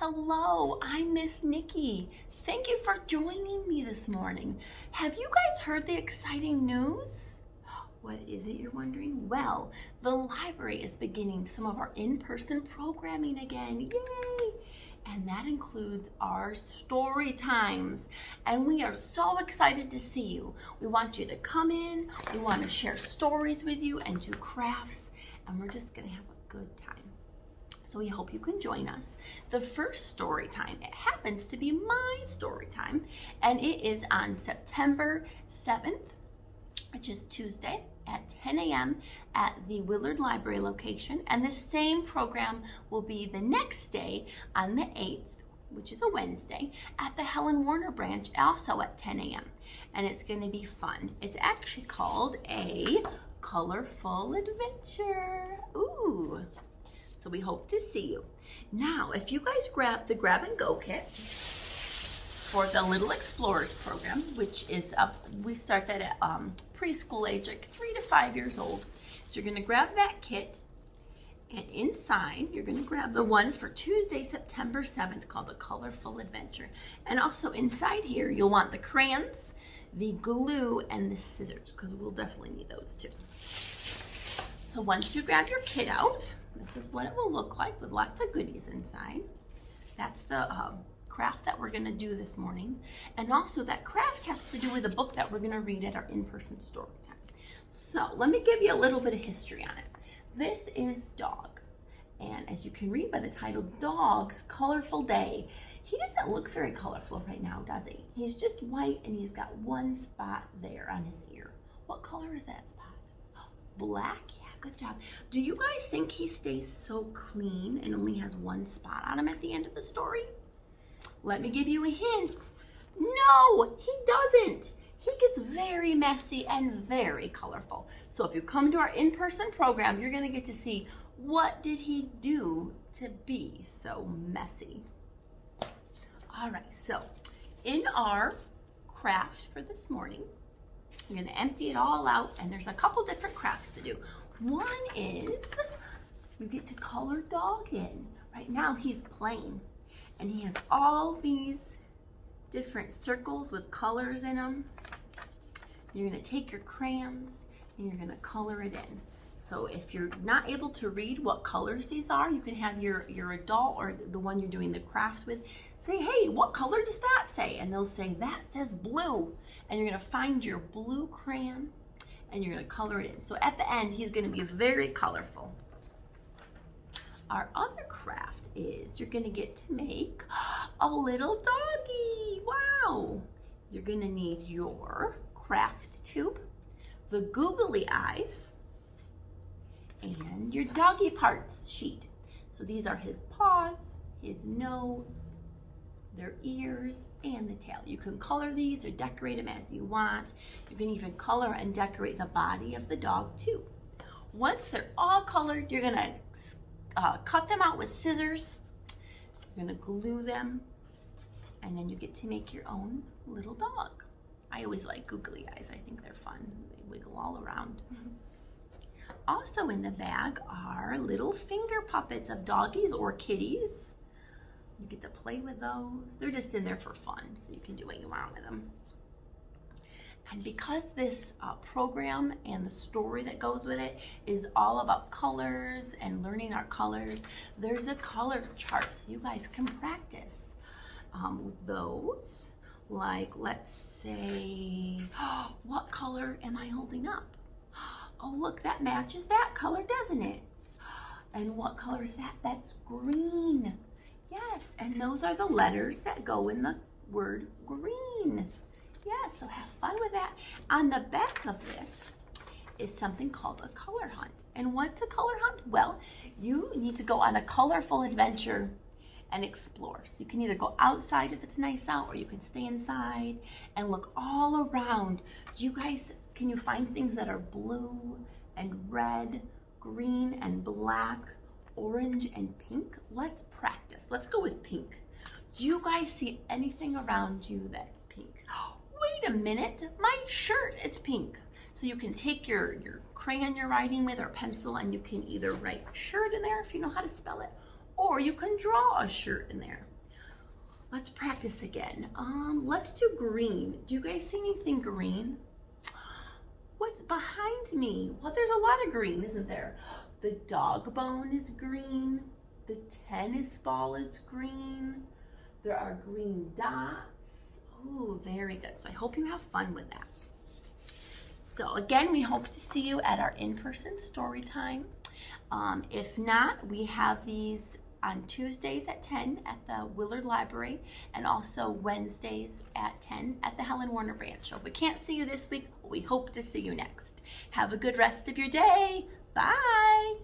Hello, I'm Miss Nikki. Thank you for joining me this morning. Have you guys heard the exciting news? What is it, you're wondering? Well, the library is beginning some of our in-person programming again. Yay! And that includes our story times. And we are so excited to see you. We want you to come in, we want to share stories with you and do crafts, and we're just gonna have a good time. So we hope you can join us. The first story time, it happens to be my story time, and it is on September 7th, which is Tuesday at 10 a.m. at the Willard Library location. And the same program will be the next day on the 8th, which is a Wednesday, at the Helen Warner branch, also at 10 a.m. And it's going to be fun. It's actually called a colorful adventure. Ooh. So we hope to see you. Now, if you guys grab the grab and go kit for the Little Explorers program, which is we start that at preschool age, like 3 to 5 years old. So you're gonna grab that kit, and inside you're gonna grab the one for Tuesday, September 7th, called the Colorful Adventure. And also inside here, you'll want the crayons, the glue, and the scissors, because we'll definitely need those too. So once you grab your kit out, this is what it will look like with lots of goodies inside. That's the craft that we're gonna do this morning. And also that craft has to do with a book that we're gonna read at our in-person story time. So let me give you a little bit of history on it. This is Dog. And as you can read by the title, Dog's Colorful Day. He doesn't look very colorful right now, does he? He's just white and he's got one spot there on his ear. What color is that spot? Black? Yeah, good job. Do you guys think he stays so clean and only has one spot on him at the end of the story? Let me give you a hint. No, he doesn't. He gets very messy and very colorful. So if you come to our in-person program, you're gonna get to see what did he do to be so messy. All right, so in our craft for this morning, you're gonna empty it all out, and there's a couple different crafts to do. One is you get to color Dog in. Right now he's plain, and he has all these different circles with colors in them. You're gonna take your crayons and you're gonna color it in. So if you're not able to read what colors these are, you can have your adult or the one you're doing the craft with say, hey, what color does that say? And they'll say, that says blue. And you're gonna find your blue crayon and you're gonna color it in. So at the end, he's gonna be very colorful. Our other craft is you're gonna get to make a little doggy. Wow. You're gonna need your craft tube, the googly eyes, and your doggy parts sheet. So these are his paws, his nose, their ears, and the tail. You can color these or decorate them as you want. You can even color and decorate the body of the dog too. Once they're all colored, you're gonna cut them out with scissors. You're gonna glue them, and then you get to make your own little dog. I always like googly eyes. I think they're fun. They wiggle all around. Also in the bag are little finger puppets of doggies or kitties. You get to play with those. They're just in there for fun, so you can do what you want with them. And because this program and the story that goes with it is all about colors and learning our colors, there's a color chart so you guys can practice with those. Like, let's say, what color am I holding up? Oh, look, that matches that color, doesn't it? And what color is that? That's green. Yes, and those are the letters that go in the word green. Yes, so have fun with that. On the back of this is something called a color hunt. And what's a color hunt? Well, you need to go on a colorful adventure and explore. So you can either go outside if it's nice out, or you can stay inside and look all around. You guys, can you find things that are blue and red, green and black, orange and pink? Let's practice. Let's go with pink. Do you guys see anything around you that's pink? Wait a minute, my shirt is pink. So you can take your crayon you're writing with or pencil, and you can either write shirt in there if you know how to spell it, or you can draw a shirt in there. Let's practice again. Let's do green. Do you guys see anything green? What's behind me? Well, there's a lot of green, isn't there? The dog bone is green. The tennis ball is green. There are green dots. Ooh, very good. So I hope you have fun with that. So again, we hope to see you at our in-person story time. If not, we have these on Tuesdays at 10 at the Willard Library and also Wednesdays at 10 at the Helen Warner Branch. So if we can't see you this week, we hope to see you next. Have a good rest of your day. Bye.